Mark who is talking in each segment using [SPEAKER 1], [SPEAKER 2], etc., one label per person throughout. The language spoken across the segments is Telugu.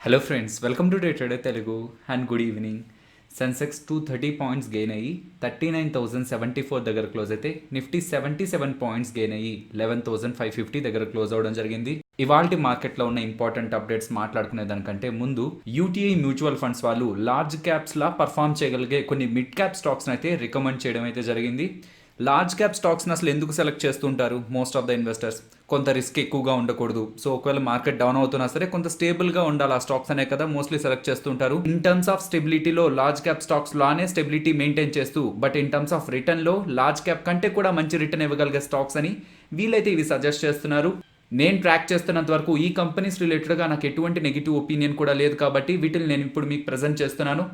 [SPEAKER 1] Hello friends, welcome to day trader Telugu and good evening. Sensex 230 points gain అయ్యి 39,074 దగ్గర క్లోజ్ అయితే, నిఫ్టీ 77 పాయింట్స్ గెయిన్ అయ్యి 11,550 దగ్గర క్లోజ్ అవ్వడం జరిగింది. ఇవాల్టి మార్కెట్లో ఉన్న ఇంపార్టెంట్ అప్డేట్స్ మాట్లాడుకునే దానికంటే ముందు యూటీఐ మ్యూచువల్ ఫండ్స్ వాళ్ళు లార్జ్ క్యాప్స్లా పర్ఫామ్ చేయగలిగే కొన్ని మిడ్ క్యాప్ స్టాక్స్ని అయితే రికమెండ్ చేయడం అయితే జరిగింది. లార్జ్ క్యాప్ స్టాక్స్ని అసలు ఎందుకు సెలెక్ట్ చేస్తుంటారు మోస్ట్ ఆఫ్ ద ఇన్వెస్టర్స్? కొంత రిస్క్ ఎక్కువగా ఉండకూడదు, సో ఒకవేళ మార్కెట్ డౌన్ అవుతున్నా సరే కొంత స్టేబుల్గా ఉండాలి ఆ స్టాక్స్ అనే కదా మోస్ట్లీ సెలెక్ట్ చేస్తుంటారు. ఇన్ టర్మ్స్ ఆఫ్ స్టెబిలిటీలో లార్జ్ క్యాప్ స్టాక్స్ లానే స్టెబిలిటీ మెయింటైన్ చేస్తూ, బట్ ఇన్ టర్మ్స్ ఆఫ్ రిటర్న్లో లార్జ్ క్యాప్ కంటే కూడా మంచి రిటర్న్ ఇవ్వగలిగే స్టాక్స్ అని వీళ్ళైతే ఇవి సజెస్ట్ చేస్తున్నారు. నేను ట్రాక్ చేస్తున్నంత వరకు ఈ కంపెనీస్ రిలేటెడ్గా నాకు ఎటువంటి నెగిటివ్ ఒపీనియన్ కూడా లేదు, కాబట్టి వీటిని నేను ఇప్పుడు మీకు ప్రజెంట్ చేస్తున్నాను.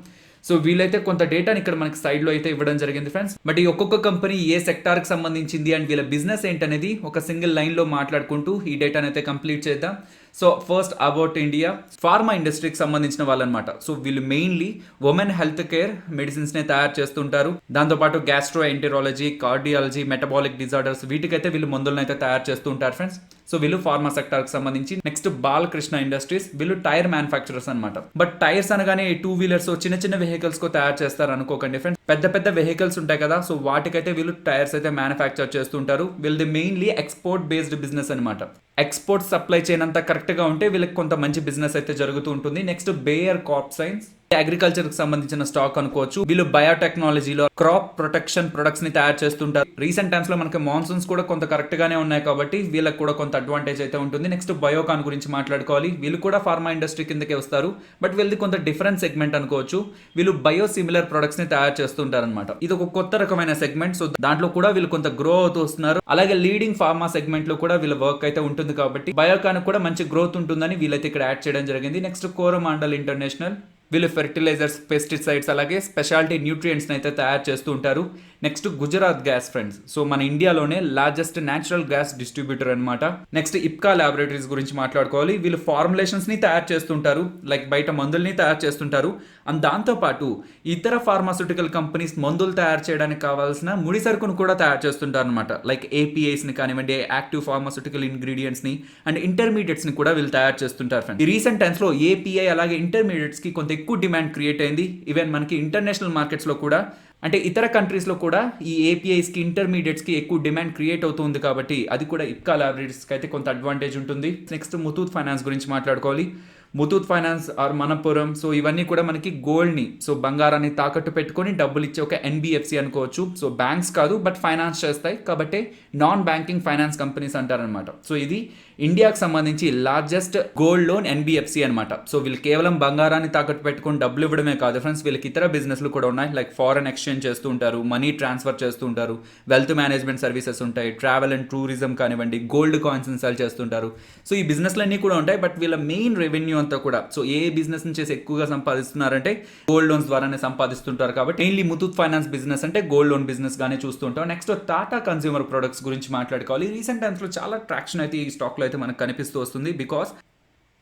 [SPEAKER 1] సో వీళ్ళైతే కొంత డేటాని ఇక్కడ మనకి సైడ్లో అయితే ఇవ్వడం జరిగింది ఫ్రెండ్స్. బట్ ఈ ఒక్కొక్క కంపెనీ ఏ సెక్టార్కి సంబంధించింది అండ్ వీళ్ళ బిజినెస్ ఏంటనేది ఒక సింగిల్ లైన్లో మాట్లాడుకుంటూ ఈ డేటాని అయితే కంప్లీట్ చేద్దాం. So first about India, pharma ఇండస్ట్రీకి సంబంధించిన వాళ్ళనమాట. సో వీళ్ళు మెయిన్లీ ఉమెన్ హెల్త్ కేర్ మెడిసిన్స్ని తయారు చేస్తుంటారు. దాంతోపాటు gastroenterology, cardiology, metabolic disorders వీటికైతే వీళ్ళు మందులను అయితే తయారు చేస్తూ ఉంటారు ఫ్రెండ్స్. సో వీళ్ళు ఫార్మా సెక్టార్కి సంబంధించి. నెక్స్ట్ బాలకృష్ణ ఇండస్ట్రీస్, వీళ్ళు టైర్ మ్యానుఫ్యాక్చరర్స్ అనమాట. బట్ టైర్స్ అనగానే టూ వీలర్స్ చిన్న చిన్న వెహికల్స్ కు తయారు చేస్తారు అనుకోకండి ఫ్రెండ్స్. పెద్ద పెద్ద వెహికల్స్ ఉంటాయి కదా, సో వాటికైతే వీళ్ళు టైర్స్ అయితే మ్యానుఫ్యాక్చర్ చేస్తుంటారు. వీళ్ళది మెయిన్లీ ఎక్స్పోర్ట్ బేస్డ్ బిజినెస్ అనమాట. ఎక్స్పోర్ట్ సప్లై చైన్ అంతా కరెక్ట్గా ఉంటే వీళ్ళకి కొంత మంచి బిజినెస్ అయితే జరుగుతూ ఉంటుంది. Next Bayer crop science, agriculture కి సంబంధించిన స్టాక్ అనుకోవచ్చు. వీళ్ళు బయోటెక్నాలజీలో క్రాప్ ప్రొటెక్షన్ ప్రొడక్ట్స్ ని తయారు చేస్తుంటారు. రీసెంట్ టైమ్స్ లో మనకి మాన్సూన్స్ కూడా కొంత కరెక్ట్ గానే ఉన్నాయి కాబట్టి వీళ్ళకి కూడా కొంత అడ్వాంటేజ్ అయితే ఉంటుంది. నెక్స్ట్ బయోకాన్ గురించి మాట్లాడుకోవాలి. వీళ్ళు కూడా ఫార్మా ఇండస్ట్రీ కిందకే వస్తారు, బట్ వీళ్ళది కొంత డిఫరెంట్ సెగ్మెంట్ అనుకోవచ్చు. వీళ్ళు బయో సిమిలర్ ప్రొడక్ట్స్ ని తయారు చేస్తుంటారు అనమాట. ఇది ఒక కొత్త రకమైన సెగ్మెంట్. సో దాంట్లో కూడా వీళ్ళు కొంత గ్రో అవుతూ వస్తున్నారు. అలాగే లీడింగ్ ఫార్మా సెగ్మెంట్ లో కూడా వీళ్ళ వర్క్ అయితే ఉంటుంది కాబట్టి బయోకాన్ కూడా మంచి గ్రోత్ ఉంటుందని వీళ్ళైతే ఇక్కడ యాడ్ చేయడం జరిగింది. నెక్స్ట్ కోరమాండల్ ఇంటర్నేషనల్, వీళ్ళు ఫెర్టిలైజర్స్, పెస్టిసైడ్స్ అలాగే స్పెషాలిటీ న్యూట్రియంట్స్ని అయితే తయారు చేస్తూ ఉంటారు. Next Gujarat gas friends, so మన ఇండియాలోనే లార్జెస్ట్ న్యాచురల్ గ్యాస్ డిస్ట్రిబ్యూటర్ అనమాట. నెక్స్ట్ ఇప్కా ల్యాబొరేటరీస్ గురించి మాట్లాడుకోవాలి. వీళ్ళు ఫార్ములేషన్స్ని తయారు చేస్తుంటారు, లైక్ బయట మందుల్ని తయారు చేస్తుంటారు. అండ్ దాంతోపాటు ఇతర ఫార్మాస్యూటికల్ కంపెనీస్ మందులు తయారు చేయడానికి కావాల్సిన ముడి సరుకును కూడా తయారు చేస్తుంటారు అనమాట. లైక్ ఏపీఐస్ని కానివ్వండి, యాక్టివ్ ఫార్మాస్యూటికల్ ఇంగ్రీడియంట్స్ని అండ్ ఇంటర్మీడియట్స్ని కూడా వీళ్ళు తయారు చేస్తుంటారు ఫ్రెండ్స్. ఈ రీసెంట్ టైమ్స్లో ఏపీఐ అలాగే ఇంటర్మీడియట్స్కి కొంత ఎక్కువ డిమాండ్ క్రియేట్ అయింది. ఈవెన్ మనకి ఇంటర్నేషనల్ మార్కెట్స్లో కూడా, అంటే ఇతర కంట్రీస్లో కూడా ఈ ఏపీఐస్కి, ఇంటర్మీడియట్స్కి ఎక్కువ డిమాండ్ క్రియేట్ అవుతుంది కాబట్టి అది కూడా ఇప్కా ల్యాబొరేటరీస్కి అయితే కొంత అడ్వాంటేజ్ ఉంటుంది. నెక్స్ట్ ముతూట్ ఫైనాన్స్ గురించి మాట్లాడుకోవాలి. Muthoot finance are Manappuram, so ఇవన్నీ కూడా మనకి గోల్డ్ని, సో బంగారాన్ని తాకట్టు పెట్టుకొని డబ్బులు ఇచ్చే ఒక ఎన్బిఎఫ్సి అనుకోవచ్చు. సో బ్యాంక్స్ కాదు, బట్ ఫైనాన్స్ చేస్తాయి కాబట్టి నాన్ బ్యాంకింగ్ ఫైనాన్స్ కంపెనీస్ అంటారనమాట. సో ఇది ఇండియాకి సంబంధించి లార్జెస్ట్ గోల్డ్ లోన్ ఎన్బిఎఫ్సి అనమాట. సో వీళ్ళు కేవలం బంగారాన్ని తాకట్టు పెట్టుకొని డబ్బులు ఇవ్వడమే కాదు ఫ్రెండ్స్, వీళ్ళకి ఇతర బిజినెస్లు కూడా ఉన్నాయి. లైక్ ఫారెన్ ఎక్స్చేంజ్ చేస్తూ ఉంటారు, మనీ ట్రాన్స్ఫర్ చేస్తూ ఉంటారు, వెల్త్ మేనేజ్మెంట్ సర్వీసెస్ ఉంటాయి, ట్రావెల్ అండ్ టూరిజం కానివ్వండి, గోల్డ్ కాయిన్స్ సెల్ చేస్తుంటారు. సో ఈ బిజినెస్లన్నీ కూడా ఉంటాయి. బట్ వీళ్ళ మెయిన్ రెవెన్యూ అంతా కూడా, సో ఏ బిజినెస్ నుంచి ఎక్కువగా సంపాదిస్తున్నారంటే గోల్డ్ లోన్స్ ద్వారానే సంపాదిస్తుంటారు కాబట్టి మెయిన్లీ ముతూట్ ఫైనాన్స్ బిజినెస్ అంటే గోల్డ్ లోన్ బిజినెస్ గానే చూస్తుంటాం. నెక్స్ట్ టాటా కన్స్యూమర్ ప్రొడక్ట్స్ గురించి మాట్లాడుకోవాలి. రీసెంట్ టైమ్స్ లో చాలా ట్రాక్షన్ అయితే ఈ స్టాక్ లో అయితే మనకు కనిపిస్తూ వస్తుంది. బికాస్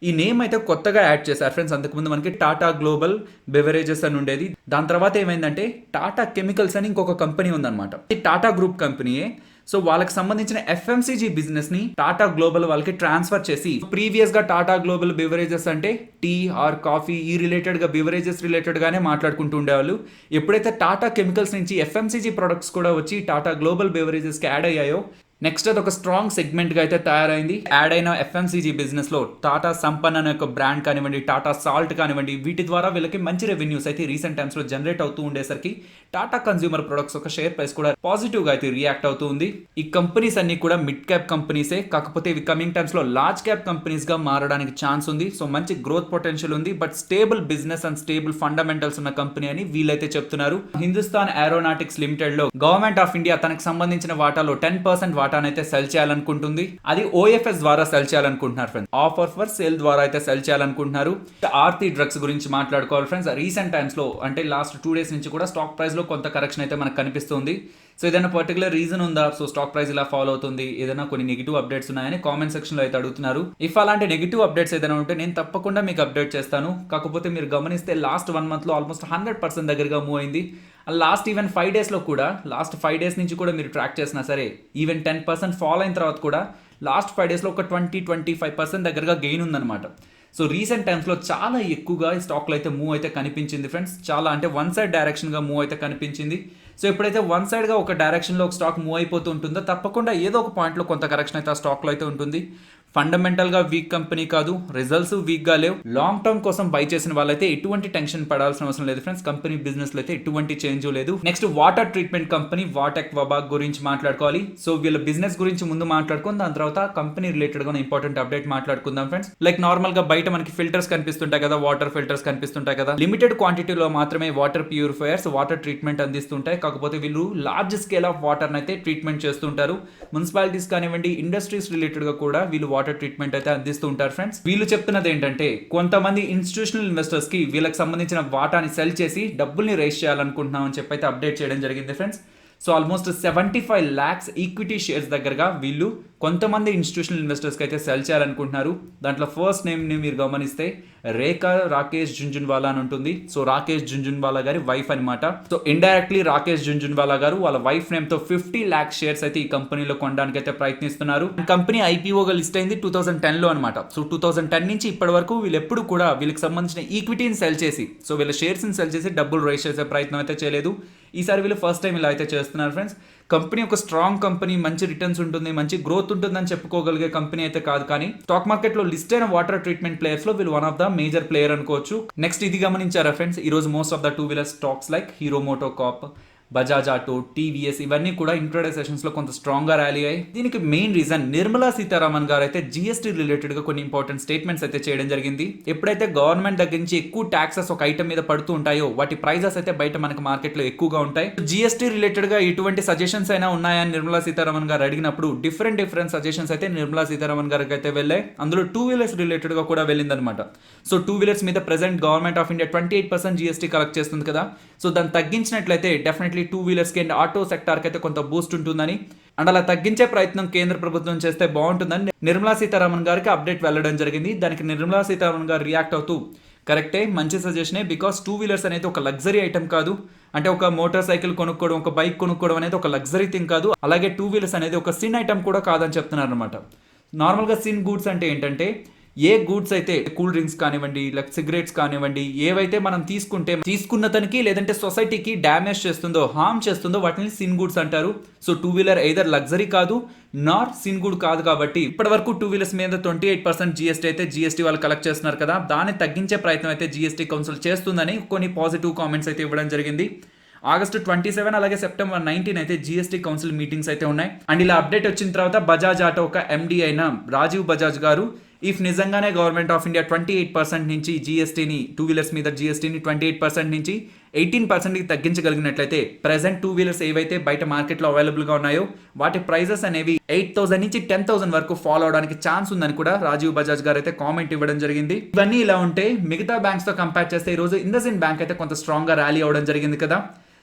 [SPEAKER 1] ఈ నేమ్ అయితే కొత్తగా యాడ్ చేశారు ఫ్రెండ్స్. అంతకుముందు మనకి టాటా గ్లోబల్ బెవరేజెస్ అని ఉండేది. దాని తర్వాత ఏమైందంటే టాటా కెమికల్స్ అని ఇంకొక కంపెనీ ఉందన్నమాట. ఇది టాటా గ్రూప్ కంపెనీయే. సో వాళ్ళకి సంబంధించిన ఎఫ్ఎంసీజీ బిజినెస్ ని టాటా గ్లోబల్ వాళ్ళకి ట్రాన్స్ఫర్ చేసి, ప్రీవియస్ గా టాటా గ్లోబల్ బెవరేజెస్ అంటే టీ ఆర్ కాఫీ ఈ రిలేటెడ్ గా, బెవరేజెస్ రిలేటెడ్ గానే మాట్లాడుకుంటూ ఉండేవాళ్ళు. ఎప్పుడైతే టాటా కెమికల్స్ నుంచి ఎఫ్ఎంసీజీ ప్రొడక్ట్స్ కూడా వచ్చి టాటా గ్లోబల్ బెవరేజెస్ కి యాడ్ అయ్యాయో, నెక్స్ట్ అది ఒక స్ట్రాంగ్ సెగ్మెంట్గా అయితే తయారైంది. యాడ్ అయిన ఎఫ్ఎంసీజీ బిజినెస్లో టాటా సంపన్ అనే ఒక బ్రాండ్ కానివ్వండి, టాటా సాల్ట్ కానివ్వండి, వీటి ద్వారా వీళ్ళకి మంచి రెవెన్యూస్ అయితే రీసెంట్ టైమ్స్లో జనరేట్ అవుతూ ఉండేసరికి టాటా కన్స్యూమర్ ప్రొడక్ట్స్ ఒక షేర్ ప్రైస్ కూడా పాజిటివ్గా అయితే రియాక్ట్ అవుతూ ఉంది. ఈ కంపెనీస్ అన్ని కూడా మిడ్ క్యాప్ కంపెనీసే, కాకపోతే ఇవి కమింగ్ టైమ్స్లో లార్జ్ క్యాప్ కంపెనీస్గా మారడానికి ఛాన్స్ ఉంది. సో మంచి గ్రోత్ పొటెన్షియల్ ఉంది, but stable business and stable fundamentals ఉన్న కంపెనీ అని వీళ్ళైతే చెప్తున్నారు. హిందుస్థాన్ ఏరోనాటిక్స్ లిమిటెడ్లో గవర్నమెంట్ ఆఫ్ ఇండియా తనకు సంబంధించిన వాటాలో 10% వాటానైతే సెల్ చేయాలనుకుంటుంది. అది ఓఎఫ్ఎస్ ద్వారా సెల్ చేయాలనుకుంటున్నారు ఫ్రెండ్స్. ఆఫర్ ఫర్ సేల్ ద్వారా అయితే సెల్ చేయాలనుకుంటున్నారు. ఆర్తి డ్రగ్స్ గురించి మాట్లాడుకోవాలి ఫ్రెండ్స్. రీసెంట్ టైమ్స్ లో అంటే లాస్ట్ 2 days నుంచి కూడా స్టాక్ ప్రైస్ లో కొంత కరెక్షన్ అయితే మనకు కనిపిస్తుంది. సో ఏదైనా పర్టికులర్ రీజన్ ఉందా సో స్టాక్ ప్రైస్ ఇలా ఫాలో అవుతుంది, ఏదైనా కొన్ని నెగిటివ్ అప్డేట్స్ ఉన్నాయని కామెంట్ సెక్షన్ లో అయితే అడుగుతున్నారు. ఇఫ్ అలాంటి నెగిటివ్ అప్డేట్స్ ఏదైనా ఉంటే నేను తప్పకుండా మీకు అప్డేట్ చేస్తాను. కాకపోతే మీరు గమనిస్తే లాస్ట్ 1 month లో ఆల్మోస్ట్ 100% దగ్గరగా మూవ్ అయింది. లాస్ట్ ఈవెన్ 5 daysలో కూడా, లాస్ట్ 5 days నుంచి కూడా మీరు ట్రాక్ చేసినా సరే, ఈవెన్ 10% ఫాల్ అయిన తర్వాత కూడా లాస్ట్ 5 daysలో ఒక 20-25% దగ్గరగా గెయిన్ ఉందన్నమాట. సో రీసెంట్ టైమ్స్లో చాలా ఎక్కువగా ఈ స్టాక్లో అయితే మూవ్ అయితే కనిపించింది ఫ్రెండ్స్. చాలా అంటే వన్ సైడ్ డైరెక్షన్గా మూవ్ అయితే కనిపించింది. సో ఎప్పుడైతే వన్ సైడ్గా ఒక డైరెక్షన్లో ఒక స్టాక్ మూవ్ అయిపోతూ ఉంటుందో తప్పకుండా ఏదో ఒక పాయింట్లో కొంత కరెక్షన్ అయితే ఆ స్టాక్లో అయితే ఉంటుంది. ఫండమెంటల్గా వీక్ కంపెనీ కాదు, రిజల్ట్స్ వీక్గా లేవు. లాంగ్ టర్మ్ కోసం బై చేసిన వాళ్ళైతే ఎటువంటి టెన్షన్ పడాల్సిన అవసరం లేదు ఫ్రెండ్స్. కంపెనీ బిజినెస్లో అయితే ఎటువంటి చేంజ్ లేదు. నెక్స్ట్ వాటర్ ట్రీట్మెంట్ కంపెనీ వాటెక్ వబాక్ గురించి మాట్లాడుకోవాలి. సో వీళ్ళ బిజినెస్ గురించి ముందు మాట్లాడుకుందాం, దాని తర్వాత కంపెనీ రిలేటెడ్గా ఇంపార్టెంట్ అప్డేట్ మాట్లాడుకుందాం ఫ్రెండ్స్. లైక్ నార్మల్గా బయట మనకి ఫిల్టర్స్ కనిపిస్తుంటాయి కదా, వాటర్ ఫిల్టర్స్ కనిపిస్తుంటాయి కదా. లిమిటెడ్ క్వాంటిటీలో మాత్రమే వాటర్ ప్యూరిఫైయర్స్, వాటర్ ట్రీట్మెంట్ అందిస్తుంటాయి. కాకపోతే వీళ్ళు లార్జ్ స్కేల్ ఆఫ్ వాటర్ అయితే ట్రీట్మెంట్ చేస్తుంటారు. మున్సిపాలిటీస్ కానివ్వండి, ఇండస్ట్రీస్ రిలేటెడ్ గా కూడా వీళ్ళు వాటర్ ట్రీట్మెంట్ అయితే అందిస్తూ ఉంటారు ఫ్రెండ్స్. వీళ్ళు చెప్తున్నది ఏంటంటే కొంతమంది ఇన్స్టిట్యూషనల్ ఇన్వెస్టర్స్ కి వీళ్ళకి సంబంధించిన వాటాని సెల్ చేసి డబ్బుల్ని రైజ్ చేయాలనుకుంటున్నాం అని చెప్పి అయితే అప్డేట్ చేయడం జరిగింది friends. So almost 75 lakhs equity shares దగ్గరగా వీళ్ళు కొంతమంది ఇన్స్టిట్యూషనల్ ఇన్వెస్టర్స్కి అయితే సెల్ చేయాలనుకుంటున్నారు. దాంట్లో ఫస్ట్ నేమ్ని మీరు గమనిస్తే రేఖా రాకేష్ జుంజున్వాలా అని ఉంటుంది. సో రాకేష్ జుంజున్వాలా గారి వైఫ్ అనమాట. సో ఇండైరెక్ట్లీ రాకేష్ జుంజున్వాలా గారు వాళ్ళ వైఫ్ నేమ్తో 50 lakhs షేర్స్ అయితే ఈ కంపెనీలో కొనడానికి అయితే ప్రయత్నిస్తున్నారు. కంపెనీ ఐపీఓగా లిస్ట్ అయింది 2010లో అనమాట. సో 2010 నుంచి ఇప్పటి వరకు వీళ్ళు ఎప్పుడు కూడా వీళ్ళకి సంబంధించిన ఈక్విటీని సెల్ చేసి, సో వీళ్ళ షేర్స్ని సెల్ చేసి డబ్బులు రైజ్ చేసే ప్రయత్నం అయితే చేయలేదు. ఈసారి వీళ్ళు ఫస్ట్ టైం ఇలా అయితే చేస్తున్నారు ఫ్రెండ్స్. కంపెనీ ఒక స్ట్రాంగ్ కంపెనీ, మంచి రిటర్న్స్ ఉంటుంది, మంచి గ్రోత్ ఉంటుందని చెప్పుకోగలిగే కంపెనీ అయితే కాదు. కానీ స్టాక్ మార్కెట్ లో లిస్ట్ అయిన వాటర్ ట్రీట్మెంట్ ప్లేయర్స్ లో వీళ్ళు one of the major player అనుకోవచ్చు. నెక్స్ట్ ఇది గమనించారా ఫ్రెండ్స్, ఈ రోజు most of the 2-wheeler stocks like Hero MotoCorp, Bajaj Auto, TVS ఇవన్నీ కూడా ఇంట్రాడే సెషన్స్ లో కొంత స్ట్రాంగ్ గా ర్యాలీ అయ్యాయి. దీనికి మెయిన్ రీజన్ నిర్మలా సీతారామన్ గారు అయితే జీఎస్టీ రిలేటెడ్ గా కొన్ని ఇంపార్టెంట్ స్టేట్మెంట్స్ అయితే చేయడం జరిగింది. ఎప్పుడైతే గవర్నమెంట్ దగ్గర నుంచి ఎక్కువ ట్యాక్సెస్ ఒక ఐటమ్ మీద పడుతూ ఉంటాయో వాటి ప్రైజెస్ అయితే బయట మనకి మార్కెట్ లో ఎక్కువగా ఉంటాయి. జీఎస్టీ రిలేటెడ్ గా ఎటువంటి సజెషన్స్ అయినా ఉన్నాయని నిర్మలా సీతారామన్ గారు అడిగినప్పుడు డిఫరెంట్ సజెషన్స్ అయితే నిర్మలా సీతారామన్ గారికి అయితే వెళ్ళాయి. అందులో 2-wheelers రిలేటెడ్ గా కూడా వెళ్ళిందనమాట. సో 2-wheelers మీద present government of India 28% GST collect చేస్తుంది కదా. సో దాన్ని తగ్గించినట్లయితే డెఫినెట్లీ 2-wheelers కి అండ్ ఆటో సెక్టార్ కి అయితే కొంత బూస్ట్ ఉంటుందని, అండ్ అలా తగ్గించే ప్రయత్నం కేంద్ర ప్రభుత్వం చేస్తే బాగుంటుందని నిర్మలా సీతారామన్ గారికి అప్డేట్ వెళ్ళడం జరిగింది. దానికి నిర్మలా సీతారామన్ గారు రియాక్ట్ అవుతూ కరెక్టే, మంచి సజెషనే, బికాస్ 2-wheelers అనేది ఒక లగ్జరీ ఐటమ్ కాదు. అంటే ఒక మోటార్ సైకిల్ కొనుక్కోవడం, ఒక బైక్ కొనుక్కోవడం అనేది ఒక లగ్జరీ థింగ్ కాదు. అలాగే 2-wheelers అనేది ఒక సిన్ ఐటమ్ కూడా కాదని చెప్తున్నారు అనమాట. నార్మల్గా సిన్ గూడ్స్ అంటే ఏంటంటే ఏ గూడ్స్ అయితే కూల్ డ్రింక్స్ కానివ్వండి, లైక్ సిగరెట్స్ కానివ్వండి, ఏవైతే మనం తీసుకున్న తనకి లేదంటే సొసైటీకి డ్యామేజ్ చేస్తుందో, హార్మ్ చేస్తుందో వాటిని సిన్ గూడ్స్ అంటారు. సో 2-wheeler ఎయిదర్ లగ్జరీ కాదు నార్ సిన్ గుడ్ కాదు. కాబట్టి ఇప్పటి వరకు 2-wheelers మీద 28% జీఎస్టీ అయితే జీఎస్టీ వాళ్ళు కలెక్ట్ చేస్తున్నారు కదా, దాన్ని తగ్గించే ప్రయత్నం అయితే జీఎస్టీ కౌన్సిల్ చేస్తుందని కొన్ని పాజిటివ్ కామెంట్స్ అయితే ఇవ్వడం జరిగింది. ఆగస్టు 27 అలాగే సెప్టెంబర్ 19 అయితే జీఎస్టీ కౌన్సిల్ మీటింగ్స్ అయితే ఉన్నాయి. అండ్ ఇలా అప్డేట్ వచ్చిన తర్వాత బజాజ్ ఆటో ఒక ఎండీ అయిన రాజీవ్ బజాజ్ గారు ఇఫ్ నిజంగానే గవర్నమెంట్ ఆఫ్ ఇండియా 28% నుంచి జీఎస్టీని 2-wheelers మీద జీఎస్టీని 28% నుంచి 18%కి తగ్గించగలిగినట్లయితే ప్రెసెంట్ 2-wheelers ఏవైతే బయట మార్కెట్లో అవైలబుల్గా ఉన్నాయో వాటి ప్రైజెస్ అనేవి 8,000 నుంచి 10,000 వరకు ఫాలో అవడానికి ఛాన్స్ ఉందని కూడా రాజీవ్ బజాజ్ గారు అయితే కామెంట్ ఇవ్వడం జరిగింది. ఇవన్నీ ఇలా ఉంటే మిగతా బ్యాంక్స్ తో కంపేర్ చేస్తే ఈ రోజు ఇండస్ఇండ్ బ్యాంక్ అయితే కొంత స్ట్రాంగ్ గా ర్యాలీ అవడం జరిగింది కదా.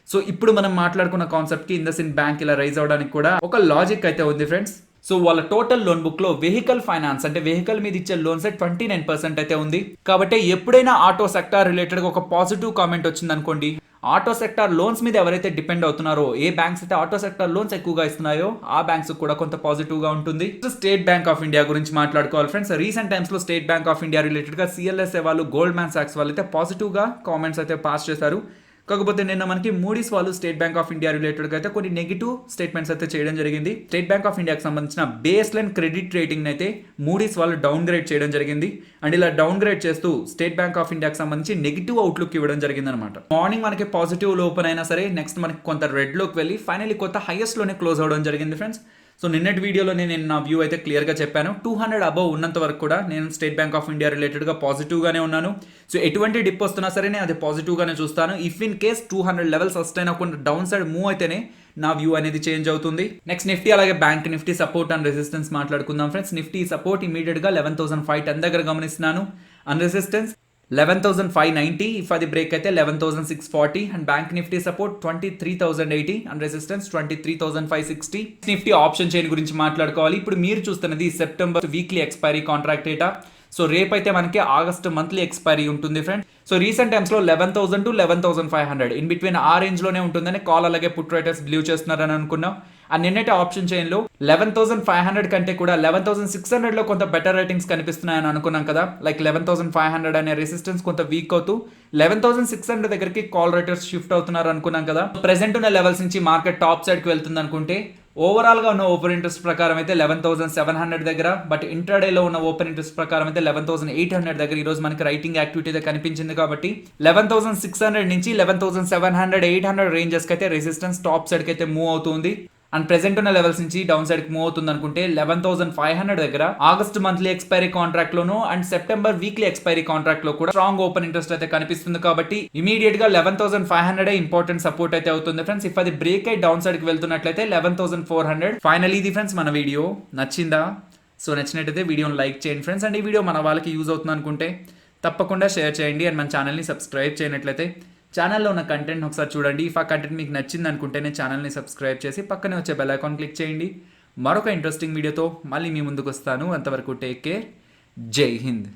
[SPEAKER 1] సో ఇప్పుడు మనం మాట్లాడుకున్న కాన్సెప్ట్ కి ఇండస్ఇండ్ బ్యాంక్ ఇలా రైజ్ అవడానికి కూడా ఒక లాజిక్ అయితే ఉంది ఫ్రెండ్స్. సో వాళ్ళ టోటల్ లోన్ బుక్ లో వెహికల్ ఫైనాన్స్ అంటే వెహికల్ మీద ఇచ్చే లోన్స్ 29% అయితే ఉంది. కాబట్టి ఎప్పుడైనా ఆటో సెక్టార్ రిలేటెడ్ గా ఒక పాజిటివ్ కామెంట్ వచ్చింది అనుకోండి, ఆటో సెక్టార్ లోన్స్ మీద ఎవరైతే డిపెండ్ అవుతున్నారో, ఏ బ్యాంక్స్ అయితే ఆటో సెక్టార్ లోన్స్ ఎక్కువగా ఇస్తున్నాయో ఆ బ్యాంక్స్ కూడా కొంత పాజిటివ్ గా ఉంటుంది. స్టేట్ బ్యాంక్ ఆఫ్ ఇండియా గురించి మాట్లాడుకోవాలి ఫ్రెండ్స్. రీసెంట్ టైమ్స్ లో state bank of India related గా సిఎల్ఎస్ఏ వాళ్ళు, గోల్డ్ మ్యాన్ సాక్స్ వాళ్ళు అయితే పాజిటివ్ గా కామెంట్స్ అయితే పాస్ చేశారు. కాకపోతే నిన్న మనకి మూడీస్ వాళ్ళు state bank of India related అయితే కొన్ని నెగిటివ్ స్టేట్మెంట్స్ అయితే చేయడం జరిగింది. స్టేట్ బ్యాంక్ ఆఫ్ ఇండియాకి సంబంధించిన బేస్ లైన్ క్రెడిట్ రేటింగ్ అయితే మూడీస్ వాళ్ళు డౌన్ గ్రేడ్ చేయడం జరిగింది. అండ్ ఇలా డౌన్ గ్రేడ్ చేస్తూ స్టేట్ బ్యాంక్ ఆఫ్ ఇండియాకి సంబంధించి నెగిటివ్ అవుట్లుక్ ఇవ్వడం జరిగింది అనమాట. మార్నింగ్ మనకి పాజిటివ్ లో ఓపెన్ అయినా సరే నెక్స్ట్ మనకి కొంత రెడ్ లోకి వెళ్ళి ఫైనల్లీ కొంత హైయెస్ట్ లోనే క్లోజ్ అవడం జరిగింది ఫ్రెండ్స్. సో నిన్నటి వీడియోలో నేను నా వ్యూ అయితే క్లియర్గా చెప్పాను. 200 అబవ్ ఉన్నంత వరకు కూడా నేను స్టేట్ బ్యాంక్ ఆఫ్ ఇండియా రిలేటెడ్గా పాజిటివ్గానే ఉన్నాను. సో ఎటువంటి డిప్ వస్తున్నా సరే నేను అది పాజిటివ్గానే చూస్తాను. If in case 200 level sustain అవ్వకుండా డౌన్ సైడ్ మూవ్ అయితేనే నా వ్యూ అనేది చేంజ్ అవుతుంది. నెక్స్ట్ నిఫ్టీ అలాగే bank Nifty support and resistance మాట్లాడుకుందాం ఫ్రెండ్స్. నిఫ్టీ సపోర్ట్ ఇమీడియట్గా 11,510 దగ్గర గమనిస్తున్నాను. And resistance 11,590. ఇఫ్ అది బ్రేక్ అయితే 11,640. And bank Nifty support 23,080 and resistance 23,560. Nifty option chain గురించి మాట్లాడుకోవాలి. ఇప్పుడు మీరు చూస్తున్నది September weekly expiry contract data. So రేపైతే మనకి ఆగస్ట్ మంత్లీ ఎక్స్పైరీ ఉంటుంది ఫ్రెండ్. సో రీసెంట్ టైమ్స్లో 11,000 to 11,500 ఇన్ బిట్వీన్ ఆ రేంజ్లోనే ఉంటుందని కాల్ అలాగే పుట్ రైటర్స్ బిలీవ్ చేస్తున్నారని అనుకున్నాం. అండ్ నిన్నటి ఆప్షన్ చైన్ లో 11,500 కంటే కూడా 11,600 లో కొంత బెటర్ రేటింగ్స్ కనిపిస్తున్నాయని అనుకున్నాం కదా. లైక్ 11,500 అనే రెసిస్టెన్స్ కొంత వీక్ అవుతూ 11,600 దగ్గరికి కాల్ రైటర్స్ షిఫ్ట్ అవుతున్నారు అనుకున్నాం కదా. ప్రెసెంట్ ఉన్న లెవెల్స్ నుంచి మార్కెట్ టాప్ సైడ్ కి వెళ్తుంది అనుకుంటే ఓవరాల్ గా ఉన్న ఓపెన్ ఇంట్రెస్ట్ ప్రకారం అయితే 11,700 దగ్గర, బట్ ఇంట్రాడేలో ఉన్న ఓపెన్ ఇంట్రెస్ట్ ప్రకారం అయితే 11,800 దగ్గర ఈ రోజు మనకి రైటింగ్ యాక్టివిటీ అయితే కనిపించింది. కాబట్టి 11,600 నుంచి 11,700 800 రేంజెస్ కి అయితే రెసిస్టెన్స్ టాప్ సైడ్ కి అయితే మూవ్ అవుతుంది. అండ్ ప్రెసెంట్ ఉన్న లెవెల్స్ నుంచి డౌన్ సైడ్ కి మూవ్ అవుతుంది అనుకుంటే 11,500 దగ్గర August monthly expiry contract loan and September weekly expiry contract లో కూడా స్ట్రాంగ్ ఓపెన్ ఇంట్రెస్ట్ అయితే కనిపిస్తుంది. కాబట్టి ఇమీడియట్ గా 11,500 ఇంపార్టెంట్ సపోర్ట్ అయితే అవుతుంది ఫ్రెండ్స్. ఇఫ్ అది బ్రేక్ అయి డౌన్ సైడ్ కి వెళ్తున్నట్లయితే 11,400. ఫైనలీ ఇది ఫ్రెండ్స్ మన వీడియో నచ్చిందా? సో నచ్చినట్టయితే వీడియోని లైక్ చేయండి ఫ్రెండ్స్. అండ్ ఈ వీడియో మన వాళ్ళకి యూజ్ అవుతుంది అనుకుంటే తప్పకుండా షేర్ చేయండి. అండ్ మన ఛానల్ని సబ్స్క్రైబ్ చేయనట్లయితే ఛానల్లో ఉన్న కంటెంట్ ఒకసారి చూడండి. ఇఫ్ ఆ కంటెంట్ మీకు నచ్చింది అనుకుంటేనే ఛానల్ని సబ్స్క్రైబ్ చేసి పక్కనే వచ్చే బెల్ ఐకాన్ క్లిక్ చేయండి. మరొక ఇంట్రెస్టింగ్ వీడియోతో మళ్ళీ మీ ముందుకు వస్తాను. అంతవరకు టేక్ కేర్. జై హింద్.